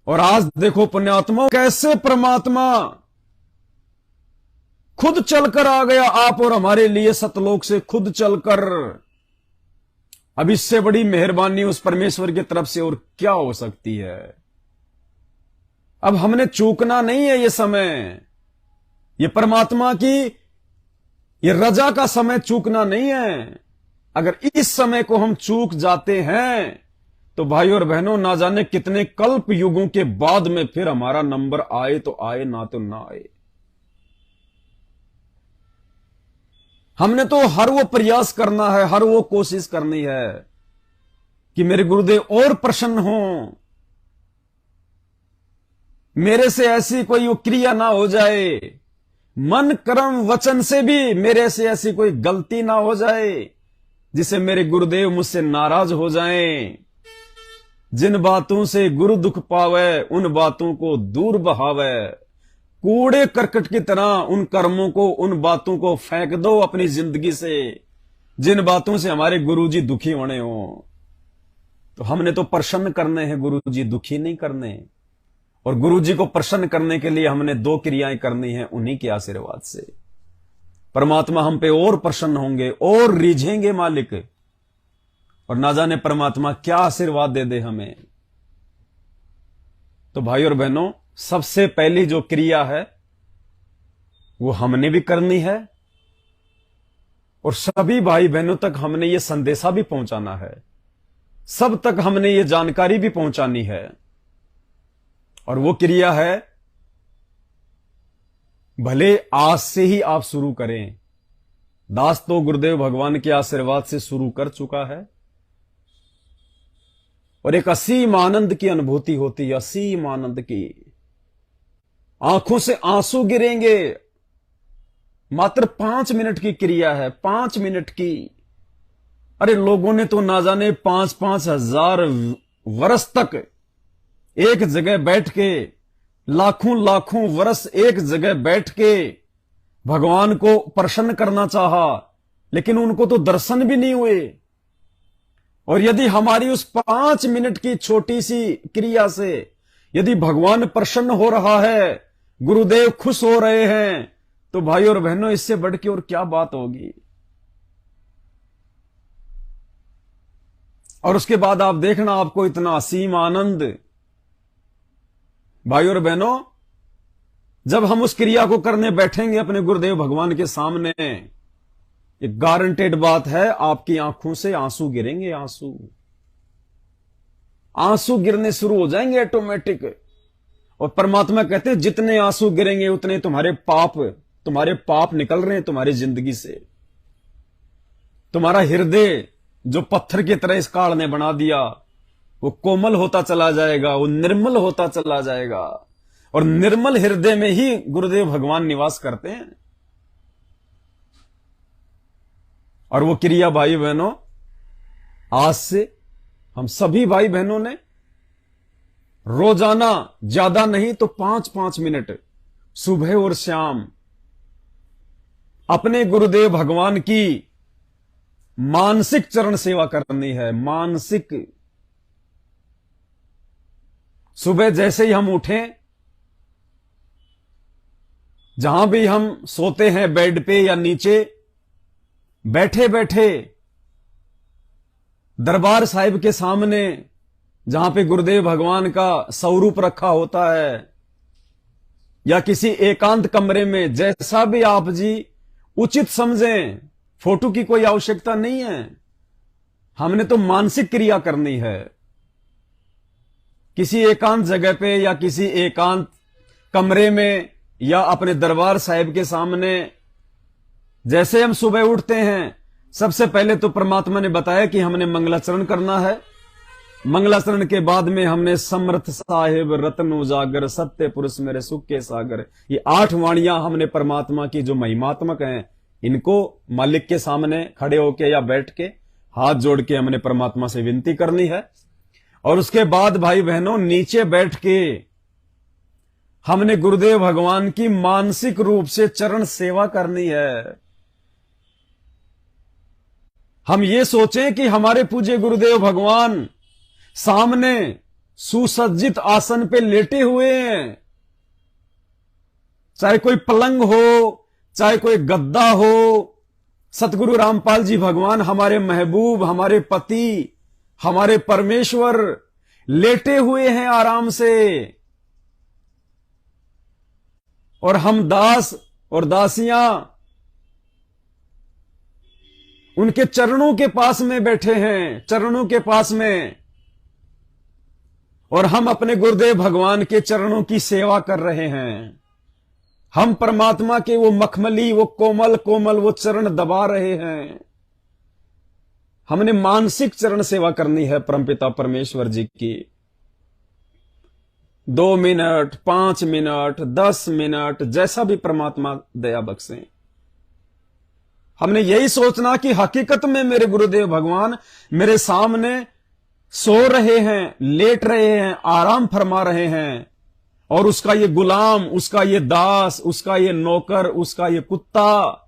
और आज देखो पुण्यात्मा, कैसे परमात्मा खुद चलकर आ गया आप और हमारे लिए, सतलोक से खुद चलकर। अब इससे बड़ी मेहरबानी उस परमेश्वर की तरफ से और क्या हो सकती है। अब हमने चूकना नहीं है, ये समय, ये परमात्मा की ये रजा का समय चूकना नहीं है। अगर इस समय को हम चूक जाते हैं तो भाई और बहनों, ना जाने कितने कल्प युगों के बाद में फिर हमारा नंबर आए तो आए, ना तो ना आए। हमने तो हर वो प्रयास करना है, हर वो कोशिश करनी है कि मेरे गुरुदेव और प्रसन्न हों, मेरे से ऐसी कोई वो क्रिया ना हो जाए, मन कर्म वचन से भी मेरे से ऐसी कोई गलती ना हो जाए जिसे मेरे गुरुदेव मुझसे नाराज हो जाएं। जिन बातों से गुरु दुख पावे उन बातों को दूर बहावे, कूड़े करकट की तरह उन कर्मों को, उन बातों को फेंक दो अपनी जिंदगी से, जिन बातों से हमारे गुरुजी दुखी होने हो। तो हमने तो प्रसन्न करने हैं, गुरुजी दुखी नहीं करने। और गुरुजी को प्रसन्न करने के लिए हमने दो क्रियाएं करनी है, उन्हीं के आशीर्वाद से परमात्मा हम पे और प्रसन्न होंगे और रिझेंगे मालिक। और ना जाने परमात्मा क्या आशीर्वाद दे दे हमें। तो भाई और बहनों, सबसे पहली जो क्रिया है वो हमने भी करनी है और सभी भाई बहनों तक हमने ये संदेशा भी पहुंचाना है, सब तक हमने ये जानकारी भी पहुंचानी है। और वो क्रिया है, भले आज से ही आप शुरू करें। दास तो गुरुदेव भगवान के आशीर्वाद से शुरू कर चुका है और एक असीम आनंद की अनुभूति होती है, असीम आनंद की। आंखों से आंसू गिरेंगे। मात्र 5 मिनट की क्रिया है, 5 मिनट की। अरे लोगों ने तो ना जाने 5-5 हजार वर्ष तक एक जगह बैठ के, लाखों लाखों वर्ष एक जगह बैठ के भगवान को प्रसन्न करना चाहा, लेकिन उनको तो दर्शन भी नहीं हुए। और यदि हमारी उस 5 मिनट की छोटी सी क्रिया से यदि भगवान प्रसन्न हो रहा है, गुरुदेव खुश हो रहे हैं, तो भाई और बहनों, इससे बढ़ के और क्या बात होगी। और उसके बाद आप देखना, आपको इतना असीम आनंद। भाई और बहनों, जब हम उस क्रिया को करने बैठेंगे अपने गुरुदेव भगवान के सामने, एक गारंटेड बात है, आपकी आंखों से आंसू गिरेंगे। आंसू आंसू गिरने शुरू हो जाएंगे ऑटोमेटिक। और परमात्मा कहते हैं, जितने आंसू गिरेंगे उतने तुम्हारे पाप निकल रहे हैं तुम्हारी जिंदगी से। तुम्हारा हृदय जो पत्थर की तरह इस काल ने बना दिया, वो कोमल होता चला जाएगा, वो निर्मल होता चला जाएगा। और निर्मल हृदय में ही गुरुदेव भगवान निवास करते हैं। और वो क्रिया भाई बहनों, आज से हम सभी भाई बहनों ने रोजाना, ज्यादा नहीं तो 5-5 मिनट सुबह और शाम अपने गुरुदेव भगवान की मानसिक चरण सेवा करनी है। मानसिक। सुबह जैसे ही हम उठें, जहां भी हम सोते हैं, बेड पे या नीचे, बैठे बैठे दरबार साहिब के सामने, जहां पे गुरुदेव भगवान का स्वरूप रखा होता है, या किसी एकांत कमरे में, जैसा भी आप जी उचित समझें। फोटो की कोई आवश्यकता नहीं है। हमने तो मानसिक क्रिया करनी है। किसी एकांत जगह पे या किसी एकांत कमरे में या अपने दरबार साहिब के सामने, जैसे हम सुबह उठते हैं, सबसे पहले तो परमात्मा ने बताया कि हमने मंगलाचरण करना है। मंगलाचरण के बाद में हमने समर्थ साहिब, रत्न उजागर, सत्य पुरुष मेरे सुख के सागर, ये 8 वाणियां हमने परमात्मा की जो महिमात्मक हैं, इनको मालिक के सामने खड़े होके या बैठ के हाथ जोड़ के हमने परमात्मा से विनती करनी है। और उसके बाद भाई बहनों, नीचे बैठ के हमने गुरुदेव भगवान की मानसिक रूप से चरण सेवा करनी है। हम ये सोचें कि हमारे पूज्य गुरुदेव भगवान सामने सुसज्जित आसन पे लेटे हुए हैं। चाहे कोई पलंग हो, चाहे कोई गद्दा हो, सतगुरु रामपाल जी भगवान हमारे महबूब, हमारे पति, हमारे परमेश्वर लेटे हुए हैं आराम से। और हम दास और दासियां उनके चरणों के पास में बैठे हैं, चरणों के पास में। और हम अपने गुरुदेव भगवान के चरणों की सेवा कर रहे हैं। हम परमात्मा के वो मखमली, वो कोमल कोमल वो चरण दबा रहे हैं। हमने मानसिक चरण सेवा करनी है परमपिता परमेश्वर जी की। 2 मिनट, 5 मिनट, 10 मिनट, जैसा भी परमात्मा दया बख्शे। हमने यही सोचना कि हकीकत में मेरे गुरुदेव भगवान मेरे सामने सो रहे हैं, लेट रहे हैं, आराम फरमा रहे हैं। और उसका ये गुलाम, उसका ये दास, उसका ये नौकर, उसका ये कुत्ता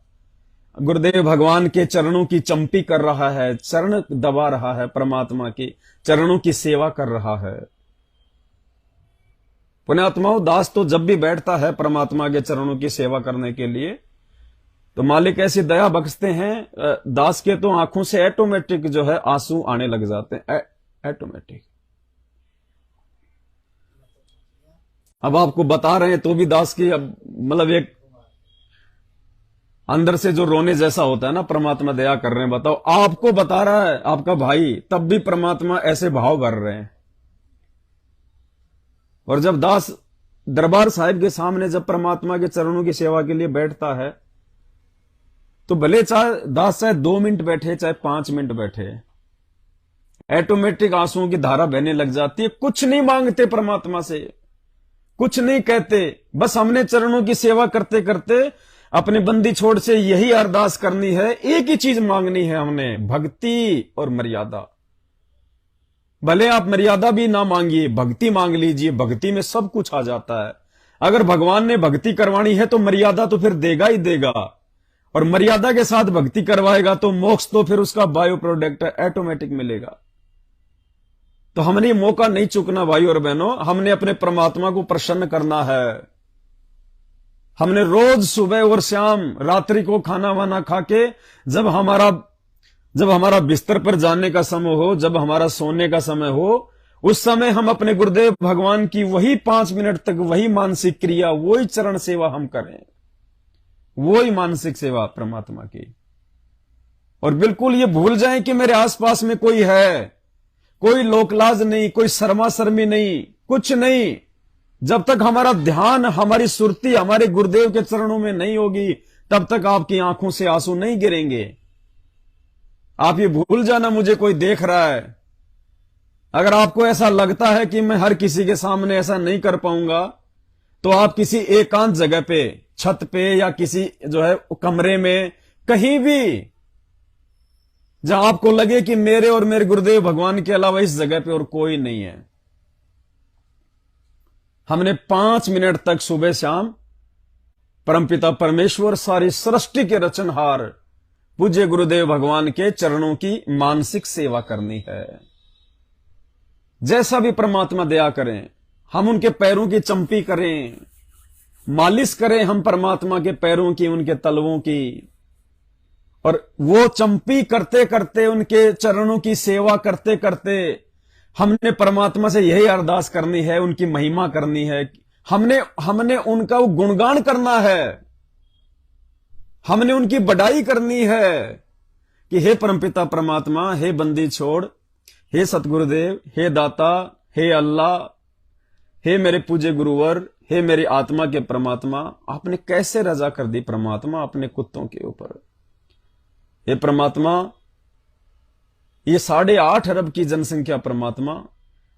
गुरुदेव भगवान के चरणों की चंपी कर रहा है, चरण दबा रहा है, परमात्मा की चरणों की सेवा कर रहा है। पुण्यात्माओं, दास तो जब भी बैठता है परमात्मा के चरणों की सेवा करने के लिए, तो मालिक ऐसी दया बख्शते हैं, दास के तो आंखों से ऑटोमेटिक जो है आंसू आने लग जाते हैं, ऑटोमेटिक। अब आपको बता रहे हैं तो भी दास की अब मतलब एक अंदर से जो रोने जैसा होता है ना, परमात्मा दया कर रहे हैं। बताओ, आपको बता रहा है आपका भाई, तब भी परमात्मा ऐसे भाव भर रहे हैं। और जब दास दरबार साहिब के सामने जब परमात्मा के चरणों की सेवा के लिए बैठता है, तो भले चाहे दास चाहे 2 मिनट बैठे, चाहे 5 मिनट बैठे, ऑटोमेटिक आंसुओं की धारा बहने लग जाती है। कुछ नहीं मांगते परमात्मा से, कुछ नहीं कहते, बस हमने चरणों की सेवा करते करते अपने बंदी छोड़ से यही अरदास करनी है, एक ही चीज मांगनी है हमने, भक्ति और मर्यादा। भले आप मर्यादा भी ना मांगिए, भक्ति मांग लीजिए, भक्ति में सब कुछ आ जाता है। अगर भगवान ने भक्ति करवानी है तो मर्यादा तो फिर देगा ही देगा, और मर्यादा के साथ भक्ति करवाएगा तो मोक्ष तो फिर उसका बायो प्रोडक्ट ऑटोमेटिक मिलेगा। तो हमने मौका नहीं चूकना भाई और बहनों, हमने अपने परमात्मा को प्रसन्न करना है। हमने रोज सुबह और शाम रात्रि को खाना वाना खा के जब हमारा बिस्तर पर जाने का समय हो, जब हमारा सोने का समय हो, उस समय हम अपने गुरुदेव भगवान की वही 5 मिनट तक वही मानसिक क्रिया, वही चरण सेवा हम करें, वही मानसिक सेवा परमात्मा की। और बिल्कुल ये भूल जाएं कि मेरे आसपास में कोई है, कोई लोकलाज नहीं, कोई शर्मा शर्मी नहीं, कुछ नहीं। जब तक हमारा ध्यान, हमारी सुरती हमारे गुरुदेव के चरणों में नहीं होगी, तब तक आपकी आंखों से आंसू नहीं गिरेंगे। आप ये भूल जाना मुझे कोई देख रहा है। अगर आपको ऐसा लगता है कि मैं हर किसी के सामने ऐसा नहीं कर पाऊंगा, तो आप किसी एकांत जगह पे, छत पे या किसी जो है कमरे में, कहीं भी जहां आपको लगे कि मेरे और मेरे गुरुदेव भगवान के अलावा इस जगह पे और कोई नहीं है, हमने 5 मिनट तक सुबह शाम परमपिता परमेश्वर, सारी सृष्टि के रचनहार पूज्य गुरुदेव भगवान के चरणों की मानसिक सेवा करनी है। जैसा भी परमात्मा दया करें, हम उनके पैरों की चंपी करें, मालिश करें हम परमात्मा के पैरों की, उनके तलवों की। और वो चंपी करते करते, उनके चरणों की सेवा करते करते हमने परमात्मा से यही अरदास करनी है, उनकी महिमा करनी है। हमने उनका वो गुणगान करना है, हमने उनकी बड़ाई करनी है कि हे परमपिता परमात्मा, हे बंदी छोड़, हे सतगुरुदेव, हे दाता, हे अल्लाह, हे मेरे पूज्य गुरुवर, हे मेरी आत्मा के परमात्मा, आपने कैसे रजा कर दी परमात्मा अपने कुत्तों के ऊपर। हे परमात्मा, ये 8.5 अरब की जनसंख्या परमात्मा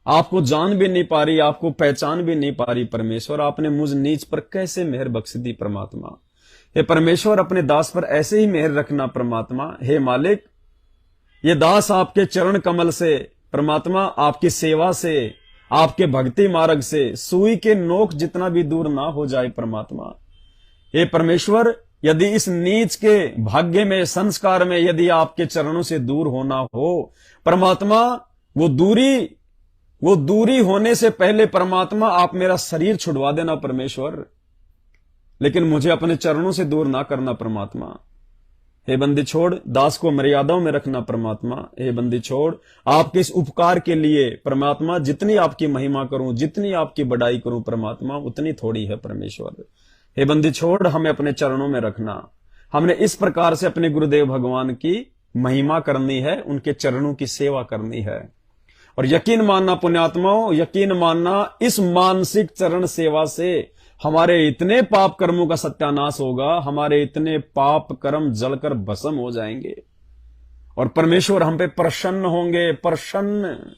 आपको जान भी नहीं पा रही, आपको पहचान भी नहीं पा रही परमेश्वर, आपने मुझ नीच पर कैसे मेहर बख्श दी परमात्मा। हे परमेश्वर, अपने दास पर ऐसे ही मेहर रखना परमात्मा। हे मालिक, ये दास आपके चरण कमल से परमात्मा, आपकी सेवा से, आपके भक्ति मार्ग से सुई के नोक जितना भी दूर ना हो जाए परमात्मा। हे परमेश्वर, यदि इस नीच के भाग्य में, संस्कार में यदि आपके चरणों से दूर होना हो परमात्मा, वो दूरी वो दूरी होने से पहले परमात्मा आप मेरा शरीर छुड़वा देना परमेश्वर, लेकिन मुझे अपने चरणों से दूर ना करना परमात्मा। हे बंदी छोड़, दास को मर्यादाओं में रखना परमात्मा। हे बंदी छोड़, आपके इस उपकार के लिए परमात्मा जितनी आपकी महिमा करूं, जितनी आपकी बड़ाई करूं परमात्मा, उतनी थोड़ी है परमेश्वर। हे बंदी छोड़, हमें अपने चरणों में रखना। हमने इस प्रकार से अपने गुरुदेव भगवान की महिमा करनी है, उनके चरणों की सेवा करनी है। और यकीन मानना पुण्यात्माओं, यकीन मानना, इस मानसिक चरण सेवा से हमारे इतने पाप कर्मों का सत्यानाश होगा, हमारे इतने पाप कर्म जलकर भस्म हो जाएंगे और परमेश्वर हम पे प्रसन्न होंगे, प्रसन्न।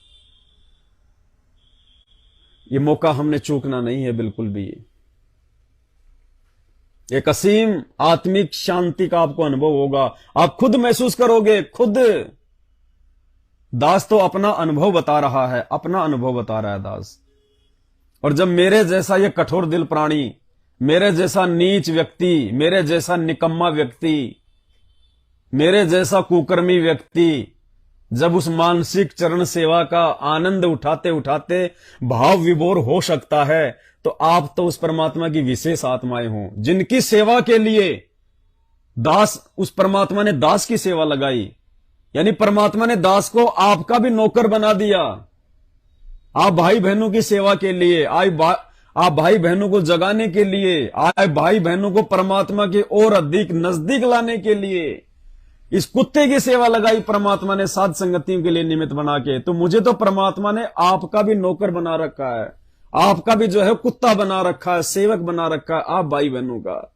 ये मौका हमने चूकना नहीं है बिल्कुल भी। एक असीम आत्मिक शांति का आपको अनुभव होगा, आप खुद महसूस करोगे, खुद। दास तो अपना अनुभव बता रहा है, अपना अनुभव बता रहा है दास। और जब मेरे जैसा ये कठोर दिल प्राणी, मेरे जैसा नीच व्यक्ति, मेरे जैसा निकम्मा व्यक्ति, मेरे जैसा कुकर्मी व्यक्ति जब उस मानसिक चरण सेवा का आनंद उठाते उठाते भाव विभोर हो सकता है, तो आप तो उस परमात्मा की विशेष आत्माएं हो, जिनकी सेवा के लिए दास, उस परमात्मा ने दास की सेवा लगाई। यानी परमात्मा ने दास को आपका भी नौकर बना दिया। आप भाई बहनों की सेवा के लिए आप भाई बहनों को जगाने के लिए, आप भाई बहनों को परमात्मा के और अधिक नजदीक लाने के लिए इस कुत्ते की सेवा लगाई परमात्मा ने साध संगतियों के लिए निमित्त बना के। तो मुझे तो परमात्मा ने आपका भी नौकर बना रखा है, आपका भी जो है कुत्ता बना रखा है, सेवक बना रखा है, आप भाई बहनों का।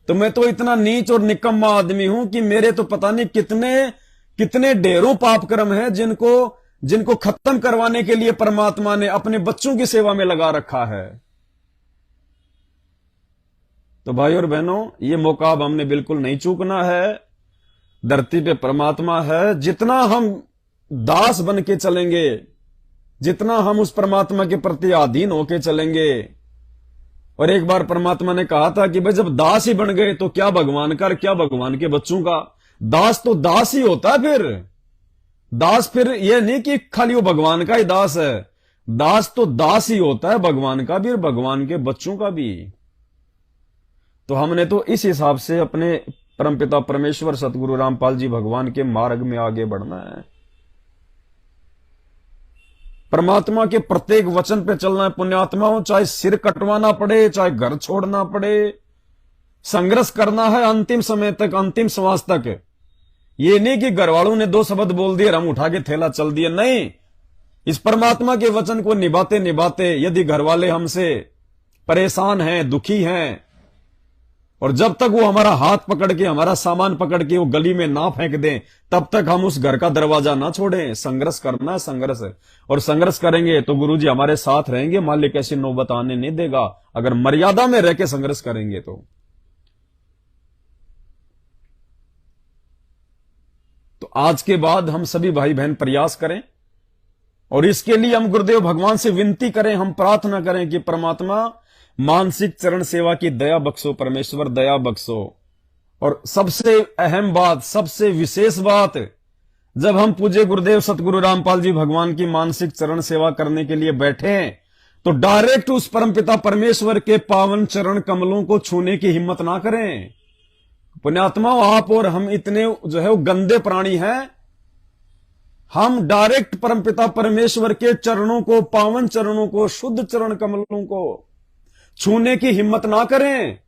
तो मैं तो इतना नीच और निकम्मा आदमी हूं कि मेरे तो पता नहीं कितने कितने ढेरों पाप कर्म है जिनको खत्म करवाने के लिए परमात्मा ने अपने बच्चों की सेवा में लगा रखा है। तो भाई और बहनों, ये मौका अब हमने बिल्कुल नहीं चूकना है। धरती पे परमात्मा है, जितना हम दास बन के चलेंगे, जितना हम उस परमात्मा के प्रति अधीन होके चलेंगे। और एक बार परमात्मा ने कहा था कि भाई जब दास ही बन गए तो क्या भगवान का, क्या भगवान के बच्चों का। दास तो दास ही होता है। फिर दास फिर यह नहीं कि खाली वो भगवान का ही दास है, दास तो दास ही होता है, भगवान का भी और भगवान के बच्चों का भी। तो हमने तो इस हिसाब से अपने परमपिता परमेश्वर सतगुरु रामपाल जी भगवान के मार्ग में आगे बढ़ना है। परमात्मा के प्रत्येक वचन पे चलना है पुण्यात्माओं, चाहे सिर कटवाना पड़े, चाहे घर छोड़ना पड़े, संघर्ष करना है अंतिम समय तक, अंतिम श्वास तक। ये नहीं कि घर वालों ने दो शब्द बोल दिए हम उठा के थैला चल दिए, नहीं। इस परमात्मा के वचन को निभाते निभाते यदि घर वाले हमसे परेशान हैं, दुखी हैं, और जब तक वो हमारा हाथ पकड़ के, हमारा सामान पकड़ के वो गली में ना फेंक दें, तब तक हम उस घर का दरवाजा ना छोड़ें। संघर्ष करना है, संघर्ष। और संघर्ष करेंगे तो गुरुजी हमारे साथ रहेंगे, मालिक ऐसी नौबत आने नहीं देगा, अगर मर्यादा में रह के संघर्ष करेंगे तो आज के बाद हम सभी भाई बहन प्रयास करें, और इसके लिए हम गुरुदेव भगवान से विनती करें, हम प्रार्थना करें कि परमात्मा मानसिक चरण सेवा की दया बख्शो, परमेश्वर दया बख्शो। और सबसे अहम बात, सबसे विशेष बात, जब हम पूज्य गुरुदेव सतगुरु रामपाल जी भगवान की मानसिक चरण सेवा करने के लिए बैठे तो डायरेक्ट उस परमपिता परमेश्वर के पावन चरण कमलों को छूने की हिम्मत ना करें। पुण्यात्माओं, आप और हम इतने जो है वो गंदे प्राणी हैं, हम डायरेक्ट परमपिता परमेश्वर के चरणों को, पावन चरणों को, शुद्ध चरण कमलों को छूने की हिम्मत ना करें।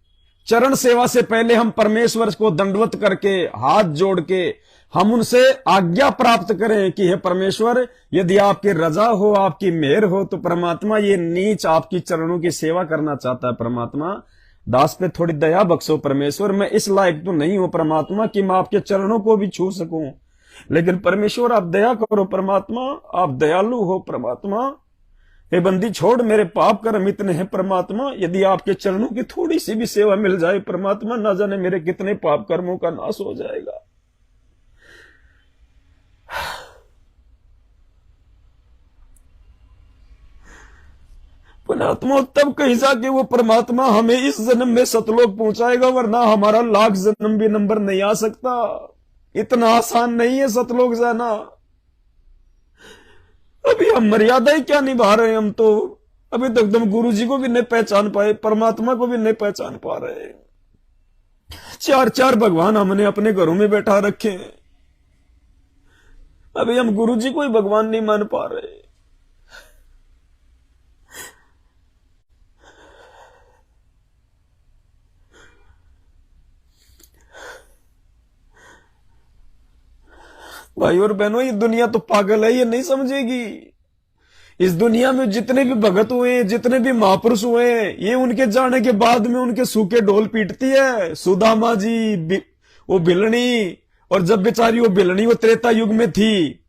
चरण सेवा से पहले हम परमेश्वर को दंडवत करके, हाथ जोड़ के हम उनसे आज्ञा प्राप्त करें कि हे परमेश्वर, यदि आपकी रजा हो, आपकी मेहर हो, तो परमात्मा ये नीच आपकी चरणों की सेवा करना चाहता है। परमात्मा दास पे थोड़ी दया बख्शो परमेश्वर, मैं इस लायक तो नहीं हूं परमात्मा कि मैं आपके चरणों को भी छू सकूं, लेकिन परमेश्वर आप दया करो परमात्मा, आप दयालु हो परमात्मा। हे बंदी छोड़, मेरे पाप कर्म इतने हैं परमात्मा, यदि आपके चरणों की थोड़ी सी भी सेवा मिल जाए परमात्मा, ना जाने मेरे कितने पाप कर्मों का नाश हो जाएगा। पुण्यात्मा, तब कहीं जाके वो परमात्मा हमें इस जन्म में सतलोक पहुंचाएगा, वरना हमारा लाख जन्म भी नंबर नहीं आ सकता। इतना आसान नहीं है सतलोक जाना। अभी हम मर्यादा ही क्या निभा रहे हैं। हम तो अभी तक तुम गुरु जी को भी नहीं पहचान पाए, परमात्मा को भी नहीं पहचान पा रहे। चार चार भगवान हमने अपने घरों में बैठा रखे हैं, अभी हम गुरु जी को ही भगवान नहीं मान पा रहे। भाई और बहनों, ये दुनिया तो पागल है, ये नहीं समझेगी। इस दुनिया में जितने भी भगत हुए हैं, जितने भी महापुरुष हुए हैं, ये उनके जाने के बाद में उनके सूखे ढोल पीटती है। सुदामा जी, वो भिलनी, और जब बेचारी वो भिलनी वो त्रेता युग में थी,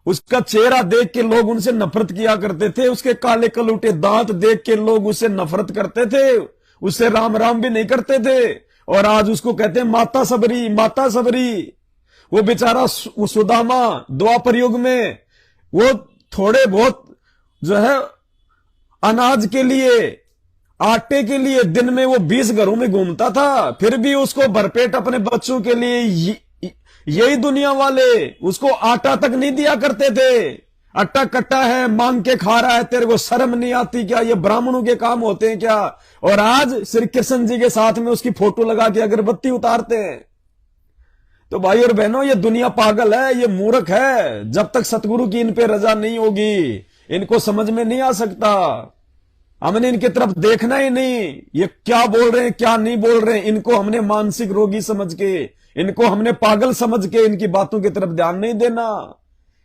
उसका चेहरा देख के लोग उनसे नफरत किया करते थे। उसके काले कलूटे दांत देख के लोग उससे नफरत करते थे, उससे राम राम भी नहीं करते थे। और आज उसको कहते हैं माता सबरी, माता सबरी। वो बेचारा सुदामा द्वापर युग में वो थोड़े बहुत जो है अनाज के लिए, आटे के लिए दिन में वो 20 घरों में घूमता था, फिर भी उसको भरपेट अपने बच्चों के लिए यही दुनिया वाले उसको आटा तक नहीं दिया करते थे। अट्टा कट्टा है, मांग के खा रहा है, तेरे को शर्म नहीं आती क्या? ये ब्राह्मणों के काम होते हैं क्या? और आज श्री कृष्ण जी के साथ में उसकी फोटो लगा के अगरबत्ती उतारते हैं। तो भाई और बहनों, ये दुनिया पागल है, ये मूर्ख है। जब तक सतगुरु की इन पे रजा नहीं होगी, इनको समझ में नहीं आ सकता। हमने इनकी तरफ देखना ही नहीं, ये क्या बोल रहे हैं क्या नहीं बोल रहे हैं। इनको हमने मानसिक रोगी समझ के, इनको हमने पागल समझ के इनकी बातों की तरफ ध्यान नहीं देना।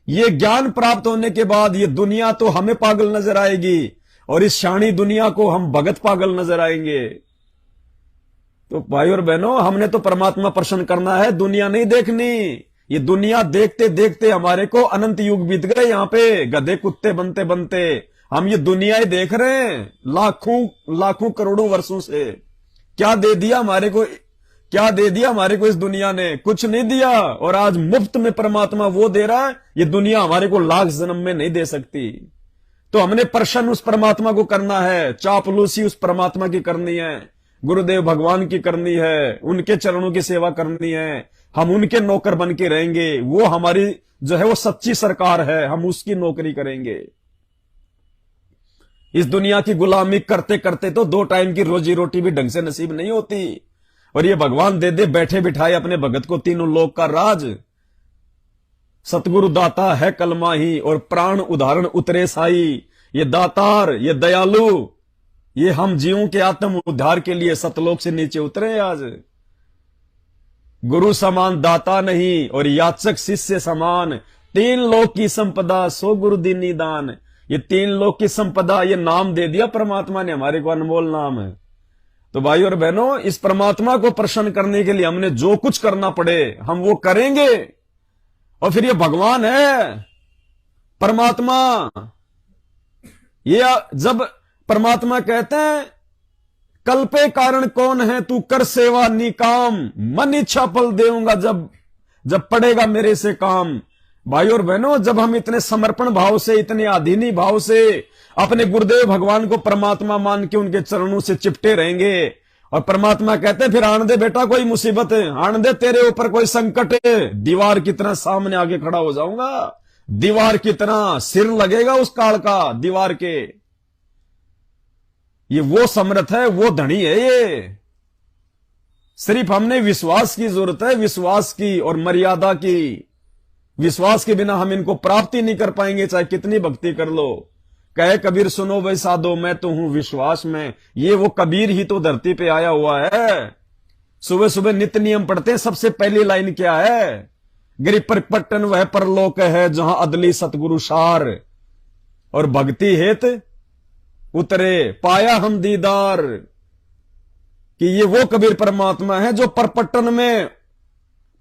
ये ज्ञान प्राप्त होने के बाद ये दुनिया तो हमें पागल नजर आएगी, और इस शाणी दुनिया को हम भगत पागल नजर आएंगे। तो भाई और बहनों, हमने तो परमात्मा प्रसन्न करना है, दुनिया नहीं देखनी। ये दुनिया देखते देखते हमारे को अनंत युग बीत गए, यहाँ पे गधे कुत्ते बनते बनते हम ये दुनिया ही देख रहे हैं। लाखों लाखों करोड़ों वर्षों से क्या दे दिया हमारे को, क्या दे दिया हमारे को इस दुनिया ने? कुछ नहीं दिया। और आज मुफ्त में परमात्मा वो दे रहा है, ये दुनिया हमारे को लाख जन्म में नहीं दे सकती। तो हमने प्रसन्न उस परमात्मा को करना है, चापलूसी उस परमात्मा की करनी है, गुरुदेव भगवान की करनी है, उनके चरणों की सेवा करनी है। हम उनके नौकर बन के रहेंगे, वो हमारी जो है वो सच्ची सरकार है, हम उसकी नौकरी करेंगे। इस दुनिया की गुलामी करते करते तो 2 टाइम की रोजी रोटी भी ढंग से नसीब नहीं होती। और ये भगवान दे दे बैठे बिठाए अपने भगत को तीनों लोक का राज। सतगुरु दाता है कलमा ही, और प्राण उदाहरण उतरे साई। ये दातार, ये दयालु, ये हम जीवों के आत्म उद्धार के लिए सतलोक से नीचे उतरे। आज गुरु समान दाता नहीं, और याचक शिष्य समान। 3 लोक की संपदा सो गुरु दीनी दान। ये 3 लोक की संपदा, ये नाम दे दिया परमात्मा ने हमारे को, अनमोल नाम है। तो भाई और बहनों, इस परमात्मा को प्रसन्न करने के लिए हमने जो कुछ करना पड़े हम वो करेंगे। और फिर ये भगवान है परमात्मा, ये जब परमात्मा कहते हैं कल पे कारण कौन है, तू कर सेवा निकाम, मन इच्छा फल देऊंगा जब जब पड़ेगा मेरे से काम। भाई और बहनों, जब हम इतने समर्पण भाव से, इतने अधीनी भाव से अपने गुरुदेव भगवान को परमात्मा मान के उनके चरणों से चिपटे रहेंगे, और परमात्मा कहते हैं फिर आने दे बेटा कोई मुसीबत है, आने दे तेरे ऊपर कोई संकट है, दीवार की तरह सामने आगे खड़ा हो जाऊंगा, दीवार की तरह सिर लगेगा उस काल का दीवार के। ये वो समर्थ है, वो धनी है। ये सिर्फ हमने विश्वास की जरूरत है, विश्वास की और मर्यादा की। विश्वास के बिना हम इनको प्राप्ति नहीं कर पाएंगे, चाहे कितनी भक्ति कर लो। कहे कबीर सुनो भाई साधो, मैं तो हूं विश्वास में। ये वो कबीर ही तो धरती पे आया हुआ है। सुबह सुबह नित्य नियम पढ़ते हैं, सबसे पहली लाइन क्या है? गिरि पर पट्टन वह परलोक है, जहां अदली सतगुरु सार, और भक्ति हेत उतरे पाया हम दीदार। कि ये वो कबीर परमात्मा है जो परपट्टन में,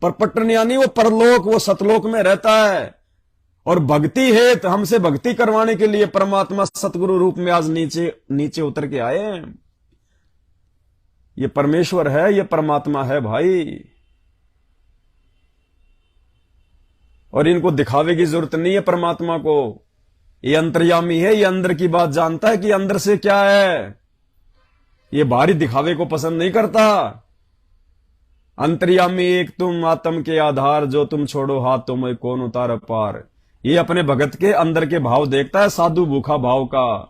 परपट्टन यानी वो परलोक, वो सतलोक में रहता है। और भक्ति हेत, हमसे भक्ति करवाने के लिए परमात्मा सतगुरु रूप में आज नीचे नीचे उतर के आए हैं। ये परमेश्वर है, ये परमात्मा है भाई। और इनको दिखावे की जरूरत नहीं है परमात्मा को। ये अंतर्यामी है, ये अंदर की बात जानता है कि अंदर से क्या है। ये बाहरी दिखावे को पसंद नहीं करता। अंतर्यामी एक तुम, आत्म के आधार, जो तुम छोड़ो हाथ तुम्हें कौन उतार पार। ये अपने भगत के अंदर के भाव देखता है, साधु भूखा भाव का।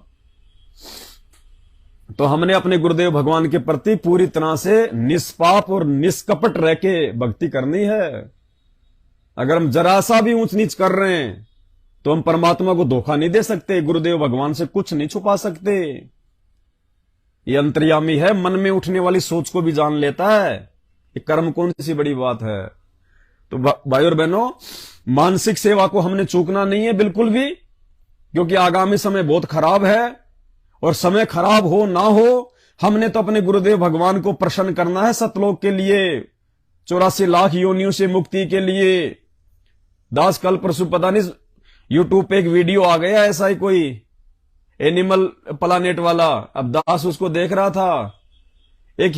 तो हमने अपने गुरुदेव भगवान के प्रति पूरी तरह से निष्पाप और निष्कपट रह के भक्ति करनी है। अगर हम जरा सा भी ऊंच नीच कर रहे हैं तो हम परमात्मा को धोखा नहीं दे सकते, गुरुदेव भगवान से कुछ नहीं छुपा सकते। ये अंतर्यामी है, मन में उठने वाली सोच को भी जान लेता है। ये कर्म कौन सी बड़ी बात है। तो भाई और बहनों, मानसिक सेवा को हमने चूकना नहीं है बिल्कुल भी, क्योंकि आगामी समय बहुत खराब है। और समय खराब हो ना हो, हमने तो अपने गुरुदेव भगवान को प्रसन्न करना है सतलोक के लिए, 84 लाख योनियों से मुक्ति के लिए। दास कल परसों पता नहीं यूट्यूब पे एक वीडियो आ गया ऐसा ही कोई एनिमल प्लानेट वाला, अब दास उसको देख रहा था। एक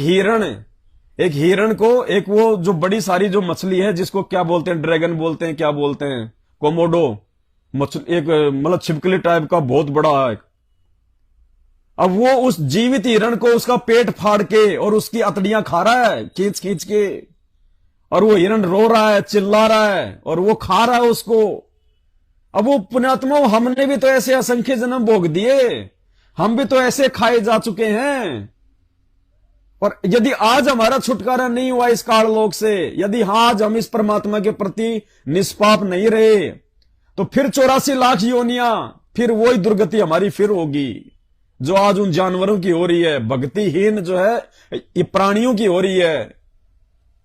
हिरण को, एक वो जो बड़ी सारी जो मछली है जिसको क्या बोलते हैं, ड्रैगन बोलते हैं, क्या बोलते हैं, कोमोडो मछली, एक मतलब छिपकली टाइप का बहुत बड़ा है। अब वो उस जीवित हिरण को उसका पेट फाड़ के और उसकी अतड़ियां खा रहा है खींच खींच के, और वो हिरण रो रहा है, चिल्ला रहा है, और वो खा रहा है उसको। अब वो पुण्यात्मा, हमने भी तो ऐसे असंख्य जन्म भोग दिए, हम भी तो ऐसे खाए जा चुके हैं। और यदि आज हमारा छुटकारा नहीं हुआ इस काललोक से, यदि आज हम इस परमात्मा के प्रति निष्पाप नहीं रहे, तो फिर 84 लाख योनियां, फिर वही दुर्गति हमारी फिर होगी जो आज उन जानवरों की हो रही है। भक्तिहीन जो है ये प्राणियों की हो रही है।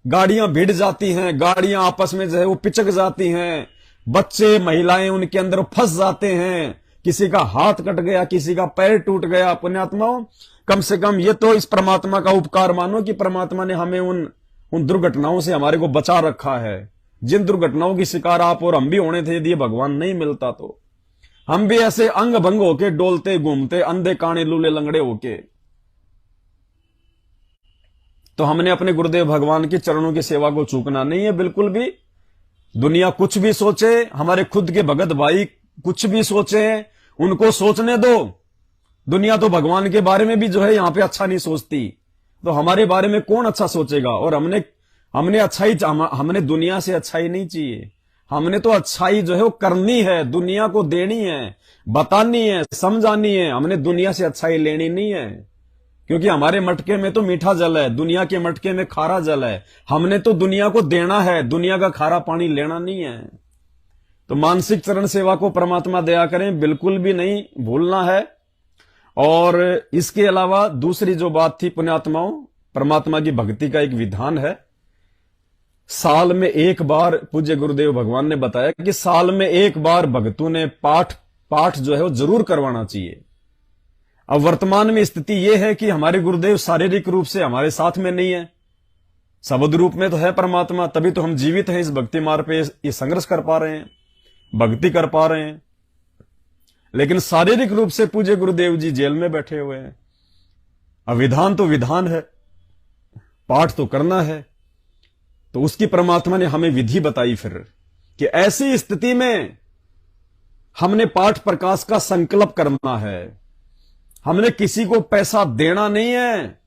गाड़ियां भिड़ जाती हैं, गाड़ियां आपस में जो है वो पिचक जाती हैं, बच्चे महिलाएं उनके अंदर फंस जाते हैं, किसी का हाथ कट गया, किसी का पैर टूट गया। पुण्यात्माओं, कम से कम ये तो इस परमात्मा का उपकार मानो कि परमात्मा ने हमें उन दुर्घटनाओं से हमारे को बचा रखा है, जिन दुर्घटनाओं की शिकार आप और हम भी होने थे यदि भगवान नहीं मिलता तो। हम भी ऐसे अंग भंग होके डोलते घूमते, अंधे काने लूले लंगड़े होके। तो हमने अपने गुरुदेव भगवान के चरणों की सेवा को चूकना नहीं है बिल्कुल भी। दुनिया कुछ भी सोचे, हमारे खुद के भगत भाई कुछ भी सोचे, उनको सोचने दो। दुनिया तो भगवान के बारे में भी जो है यहां पे अच्छा नहीं सोचती, तो हमारे बारे में कौन अच्छा सोचेगा। और हमने अच्छाई, हमने दुनिया से अच्छाई नहीं चाहिए, हमने तो अच्छाई जो है वो करनी है, दुनिया को देनी है, बतानी है, समझानी है। हमने दुनिया से अच्छाई लेनी नहीं है, क्योंकि हमारे मटके में तो मीठा जल है, दुनिया के मटके में खारा जल है। हमने तो दुनिया को देना है, दुनिया का खारा पानी लेना नहीं है। तो मानसिक चरण सेवा को परमात्मा दया करें, बिल्कुल भी नहीं भूलना है। और इसके अलावा दूसरी जो बात थी पुण्यात्माओं, परमात्मा की भक्ति का एक विधान है। साल में एक बार, पूज्य गुरुदेव भगवान ने बताया कि साल में एक बार भक्तों ने पाठ जो है वो जरूर करवाना चाहिए। अब वर्तमान में स्थिति यह है कि हमारे गुरुदेव शारीरिक रूप से हमारे साथ में नहीं है, शब्द रूप में तो है परमात्मा, तभी तो हम जीवित हैं इस भक्ति मार्ग पे, ये संघर्ष कर पा रहे हैं, भक्ति कर पा रहे हैं। लेकिन शारीरिक रूप से पूज्य गुरुदेव जी जेल में बैठे हुए हैं। अब विधान तो विधान है, पाठ तो करना है, तो उसकी परमात्मा ने हमें विधि बताई फिर कि ऐसी स्थिति में हमने पाठ प्रकाश का संकल्प करना है। हमने किसी को पैसा देना नहीं है।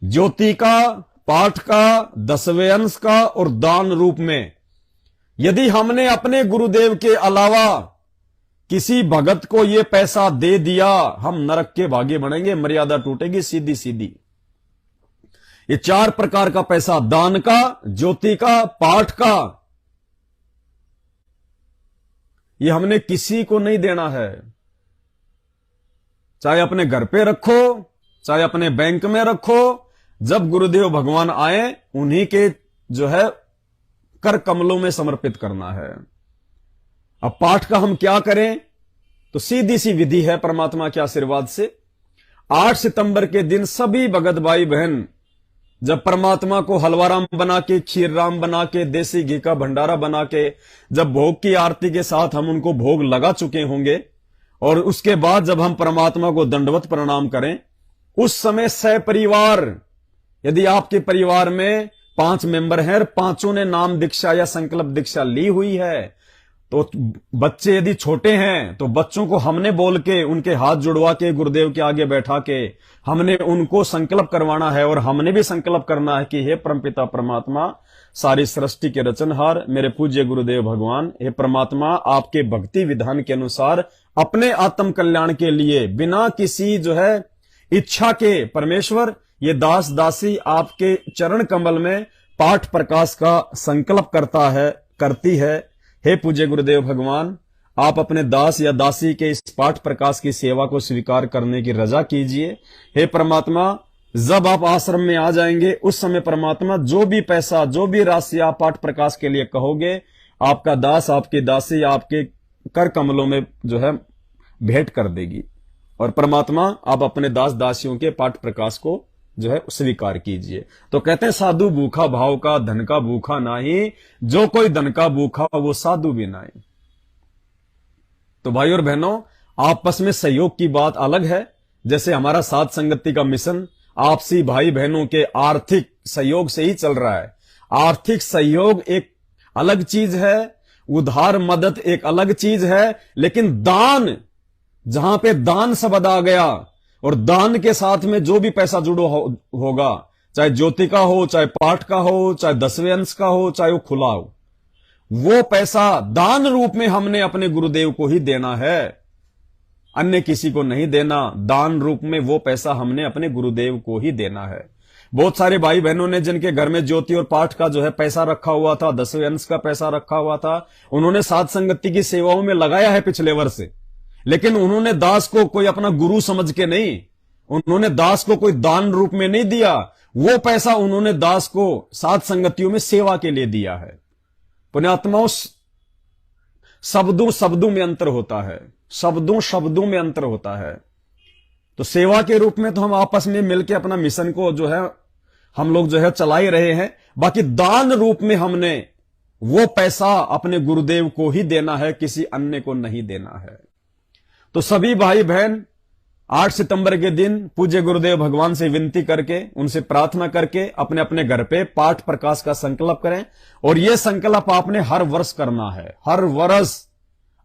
ज्योति का, पाठ का, 10वें अंश का और दान रूप में यदि हमने अपने गुरुदेव के अलावा किसी भगत को यह पैसा दे दिया, हम नरक के भागी बनेंगे, मर्यादा टूटेगी सीधी सीधी। ये 4 प्रकार का पैसा, दान का, ज्योति का, पाठ का, ये हमने किसी को नहीं देना है। चाहे अपने घर पे रखो, चाहे अपने बैंक में रखो, जब गुरुदेव भगवान आए उन्हीं के जो है कर कमलों में समर्पित करना है। अब पाठ का हम क्या करें, तो सीधी सी विधि है परमात्मा के आशीर्वाद से। 8 सितंबर के दिन सभी भगत भाई बहन जब परमात्मा को हलवा राम बना के, खीर राम बना के, देसी घी का भंडारा बना के, जब भोग की आरती के साथ हम उनको भोग लगा चुके होंगे, और उसके बाद जब हम परमात्मा को दंडवत प्रणाम करें, उस समय सहपरिवार, यदि आपके परिवार में 5 मेंबर हैं और 5 ने नाम दीक्षा या संकल्प दीक्षा ली हुई है, तो बच्चे यदि छोटे हैं तो बच्चों को हमने बोल के उनके हाथ जुड़वा के गुरुदेव के आगे बैठा के हमने उनको संकल्प करवाना है, और हमने भी संकल्प करना है कि हे परमपिता परमात्मा, सारी सृष्टि के रचनहार मेरे पूज्य गुरुदेव भगवान, हे परमात्मा, आपके भक्ति विधान के अनुसार अपने आत्म कल्याण के लिए बिना किसी जो है इच्छा के परमेश्वर ये दास दासी आपके चरण कमल में पाठ प्रकाश का संकल्प करती है। हे पूज्य गुरुदेव भगवान, आप अपने दास या दासी के इस पाठ प्रकाश की सेवा को स्वीकार करने की रजा कीजिए। हे परमात्मा, जब आप आश्रम में आ जाएंगे उस समय परमात्मा जो भी पैसा, जो भी राशि आप पाठ प्रकाश के लिए कहोगे, आपका दास, आपकी दासी आपके कर कमलों में जो है भेंट कर देगी। और परमात्मा, आप अपने दास दासियों के पाठ प्रकाश को जो है स्वीकार कीजिए। तो कहते हैं साधु भूखा भाव का, धन का भूखा नहीं, जो कोई धन का भूखा वो साधु भी नहीं। तो भाई और बहनों, आपस में सहयोग की बात अलग है। जैसे हमारा साध संगति का मिशन आपसी भाई बहनों के आर्थिक सहयोग से ही चल रहा है। आर्थिक सहयोग एक अलग चीज है, उधार मदद एक अलग चीज है, लेकिन दान, जहां पे दान शब्द आ गया और दान के साथ में जो भी पैसा जुड़ो होगा, चाहे ज्योति का हो, चाहे पाठ का हो, चाहे 10वें अंश का हो, चाहे वो खुला हो, वो पैसा दान रूप में हमने अपने गुरुदेव को ही देना है, अन्य किसी को नहीं देना। दान रूप में वो पैसा हमने अपने गुरुदेव को ही देना है। बहुत सारे भाई बहनों ने जिनके घर में ज्योति और पाठ का जो है पैसा रखा हुआ था, 10वें अंश का पैसा रखा हुआ था, उन्होंने साध संगति की सेवाओं में लगाया है पिछले वर्ष, लेकिन उन्होंने दास को कोई अपना गुरु समझ के नहीं, उन्होंने दास को कोई दान रूप में नहीं दिया। वो पैसा उन्होंने दास को साध संगतियों में सेवा के लिए दिया है। पुण्यात्माओं, शब्दों में अंतर होता है, शब्दों में अंतर होता है। तो सेवा के रूप में तो हम आपस में मिलकर अपना मिशन को जो है हम लोग जो है चला ही रहे हैं। बाकी दान रूप में हमने वो पैसा अपने गुरुदेव को ही देना है, किसी अन्य को नहीं देना है। तो सभी भाई बहन 8 सितंबर के दिन पूज्य गुरुदेव भगवान से विनती करके, उनसे प्रार्थना करके अपने अपने घर पे पाठ प्रकाश का संकल्प करें। और यह संकल्प आपने हर वर्ष करना है। हर वर्ष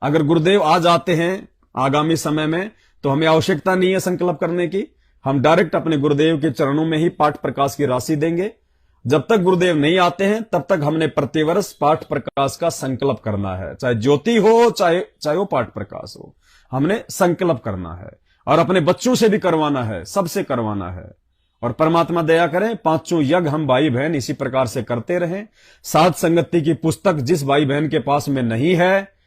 अगर गुरुदेव आ जाते हैं आगामी समय में तो हमें आवश्यकता नहीं है संकल्प करने की, हम डायरेक्ट अपने गुरुदेव के चरणों में ही पाठ प्रकाश की राशि देंगे। जब तक गुरुदेव नहीं आते हैं तब तक हमने प्रतिवर्ष पाठ प्रकाश का संकल्प करना है, चाहे ज्योति हो चाहे वो पाठ प्रकाश हो, हमने संकल्प करना है। और अपने बच्चों से भी करवाना है, सबसे करवाना है। और परमात्मा दया करें, 5 यज्ञ हम भाई बहन इसी प्रकार से करते रहें। साध संगति की पुस्तक जिस भाई बहन के पास में नहीं है,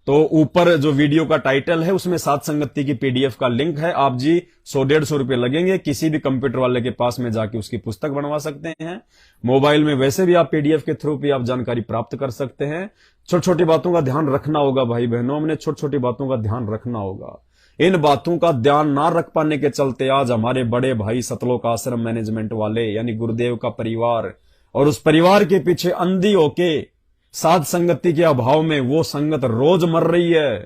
तो ऊपर जो वीडियो का टाइटल है उसमें साध संगति की पीडीएफ का लिंक है। आप जी 100-150 रुपए लगेंगे, किसी भी कंप्यूटर वाले के पास में जाके उसकी पुस्तक बनवा सकते हैं। मोबाइल में वैसे भी आप पीडीएफ के थ्रू भी आप जानकारी प्राप्त कर सकते हैं। छोटी छोटी बातों का ध्यान रखना होगा भाई बहनों, हमने छोटी छोटी बातों का ध्यान रखना होगा। इन बातों का ध्यान ना रख पाने के चलते आज हमारे बड़े भाई सतलोक आश्रम मैनेजमेंट वाले यानी गुरुदेव का परिवार और उस परिवार के पीछे अंधी होके साध संगति के अभाव में वो संगत रोज मर रही है।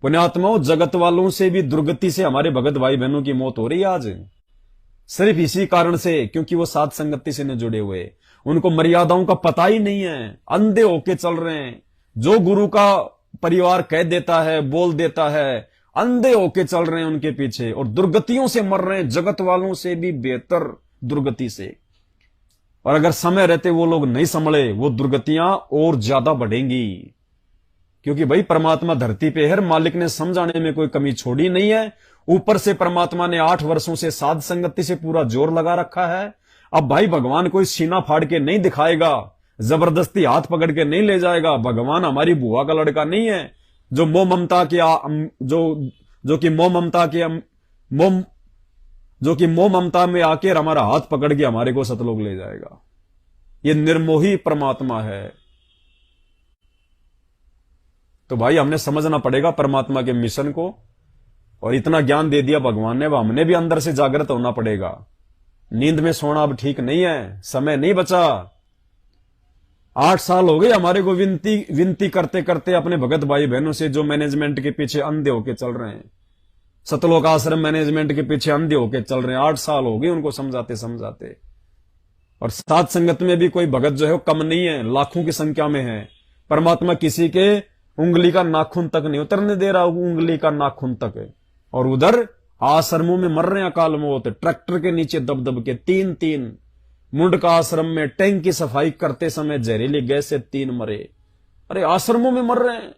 पुण्यात्माओं, जगत वालों से भी दुर्गति से हमारे भगत भाई बहनों की मौत हो रही है आज, सिर्फ इसी कारण से, क्योंकि वो साध संगति से न जुड़े हुए, उनको मर्यादाओं का पता ही नहीं है, अंधे होके चल रहे हैं। जो गुरु का परिवार कह देता है, बोल देता है, अंधे होके चल रहे हैं उनके पीछे और दुर्गतियों से मर रहे हैं, जगत वालों से भी बेहतर दुर्गति से। और अगर समय रहते वो लोग नहीं संभले, वो दुर्गतियां और ज्यादा बढ़ेंगी। क्योंकि भाई परमात्मा धरती पे है, मालिक ने समझाने में कोई कमी छोड़ी नहीं है। ऊपर से परमात्मा ने 8 वर्षों से साध संगति से पूरा जोर लगा रखा है। अब भाई भगवान कोई सीना फाड़ के नहीं दिखाएगा, जबरदस्ती हाथ पकड़ के नहीं ले जाएगा। भगवान हमारी बुआ का लड़का नहीं है जो मोह ममता के जो कि मोह ममता में आके हमारा हाथ पकड़ के हमारे को सतलोक ले जाएगा। ये निर्मोही परमात्मा है। तो भाई हमने समझना पड़ेगा परमात्मा के मिशन को, और इतना ज्ञान दे दिया भगवान ने, हमने भी अंदर से जागृत होना पड़ेगा। नींद में सोना अब ठीक नहीं है, समय नहीं बचा। 8 साल हो गए हमारे को विनती करते करते अपने भगत भाई बहनों से जो मैनेजमेंट के पीछे अंधे होके चल रहे हैं, सतलोक आश्रम मैनेजमेंट के पीछे अंधे होके चल रहे हैं। 8 साल हो गए उनको समझाते समझाते। और साध संगत में भी कोई भगत जो है वो कम नहीं है, लाखों की संख्या में है। परमात्मा किसी के उंगली का नाखून तक नहीं उतरने दे रहा, उंगली का नाखून तक है। और उधर आश्रमों में मर रहे हैं अकाल मौत, ट्रैक्टर के नीचे दब दब के। तीन तीन मुंडका आश्रम में टैंक की सफाई करते समय जहरीली गैस से 3 मरे। अरे आश्रमों में मर रहे हैं।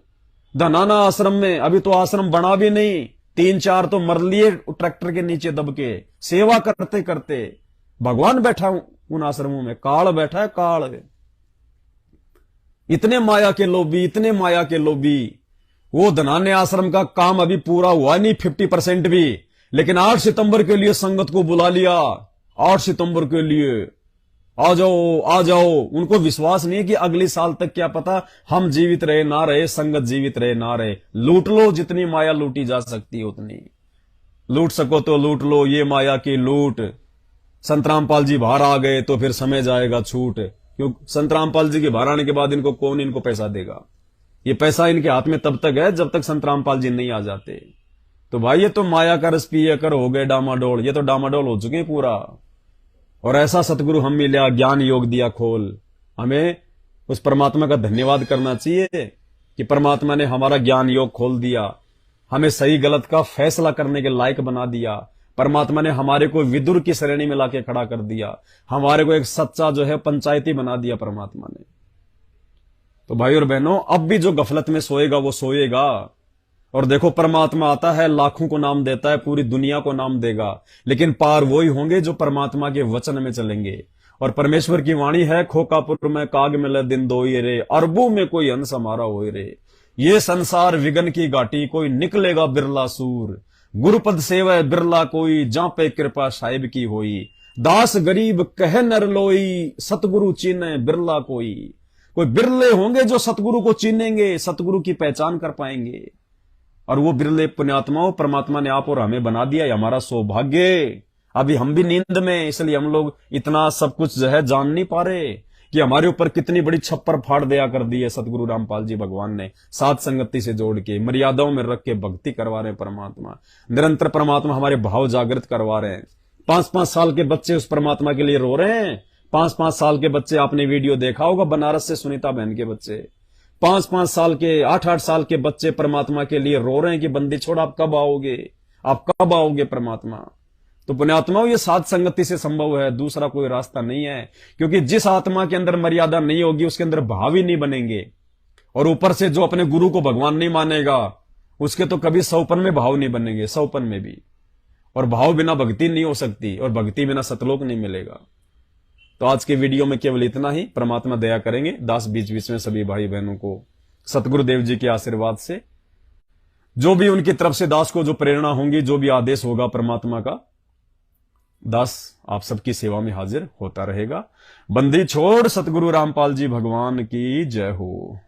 धनाना आश्रम में अभी तो आश्रम बना भी नहीं, 3-4 तो मर लिए ट्रैक्टर के नीचे दब के, सेवा करते करते। भगवान बैठा उन आश्रमों में, काल बैठा है, काल। इतने माया के लोभी, इतने माया के लोभी। वो धनाने आश्रम का काम अभी पूरा हुआ नहीं 50% भी, लेकिन 8 सितंबर के लिए संगत को बुला लिया। 8 सितंबर के लिए आ जाओ आ जाओ। उनको विश्वास नहीं है कि अगले साल तक क्या पता हम जीवित रहे ना रहे, संगत जीवित रहे ना रहे। लूट लो, जितनी माया लूटी जा सकती है उतनी लूट सको तो लूट लो, ये माया की लूट। संत रामपाल जी बाहर आ गए तो फिर समय जाएगा छूट, क्योंकि संत रामपाल जी के बाहर आने के बाद इनको कौन इनको पैसा देगा? ये पैसा इनके हाथ में तब तक है जब तक संत रामपाल जी नहीं आ जाते। तो भाई ये तो माया का रस पिए कर हो गए डामाडोल, ये तो डामाडोल हो चुके हैं पूरा। और ऐसा सतगुरु हम मिला, ज्ञान योग दिया खोल। हमें उस परमात्मा का धन्यवाद करना चाहिए कि परमात्मा ने हमारा ज्ञान योग खोल दिया, हमें सही गलत का फैसला करने के लायक बना दिया। परमात्मा ने हमारे को विदुर की श्रेणी में लाके खड़ा कर दिया, हमारे को एक सच्चा जो है पंचायती बना दिया परमात्मा ने। तो भाई और बहनों, अब भी जो गफलत में सोएगा वो सोएगा। और देखो परमात्मा आता है, लाखों को नाम देता है, पूरी दुनिया को नाम देगा, लेकिन पार वही होंगे जो परमात्मा के वचन में चलेंगे। और परमेश्वर की वाणी है, खोकापुर में काग मिले दिन दो ही रे, अरबों में कोई अंश हमारा हो रे। ये संसार विगन की घाटी, कोई निकलेगा बिरला सूर। गुरुपद सेवा बिरला कोई, जहां पे कृपा साहिब की होई। दास गरीब कह नर लोई, सतगुरु चीने बिरला कोई। कोई बिरले होंगे जो सतगुरु को चीनेंगे, सतगुरु की पहचान कर पाएंगे। और वो बिरले पुण्यात्माओं परमात्मा ने आप और हमें बना दिया, ये हमारा सौभाग्य। अभी हम भी नींद में, इसलिए हम लोग इतना सब कुछ जो है जान नहीं पा रहे कि हमारे ऊपर कितनी बड़ी छप्पर फाड़ दिया कर दी है सतगुरु रामपाल जी भगवान ने। साथ संगति से जोड़ के, मर्यादाओं में रख के भक्ति करवा रहे हैं परमात्मा। निरंतर परमात्मा हमारे भाव जागृत करवा रहे हैं। 5-5 साल के बच्चे उस परमात्मा के लिए रो रहे हैं। 5-5 साल के बच्चे, आपने वीडियो देखा होगा बनारस से सुनीता बहन के बच्चे, 5-5 साल के, 8-8 साल के बच्चे परमात्मा के लिए रो रहे हैं कि बंदी छोड़, आप कब आओगे, आप कब आओगे परमात्मा। तो पुण्यात्माओं, ये साध संगति से संभव है, दूसरा कोई रास्ता नहीं है। क्योंकि जिस आत्मा के अंदर मर्यादा नहीं होगी उसके अंदर भाव ही नहीं बनेंगे। और ऊपर से जो अपने गुरु को भगवान नहीं मानेगा उसके तो कभी सौपन में भाव नहीं बनेंगे, सौपन में भी। और भाव बिना भक्ति नहीं हो सकती, और भक्ति बिना सतलोक नहीं मिलेगा। तो आज के वीडियो में केवल इतना ही। परमात्मा दया करेंगे। दास बीच बीच में सभी भाई बहनों को सतगुरुदेव जी के आशीर्वाद से, जो भी उनकी तरफ से दास को जो प्रेरणा होंगी, जो भी आदेश होगा परमात्मा का, दास आप सबकी सेवा में हाजिर होता रहेगा। बंदी छोड़ सतगुरु रामपाल जी भगवान की जय हो।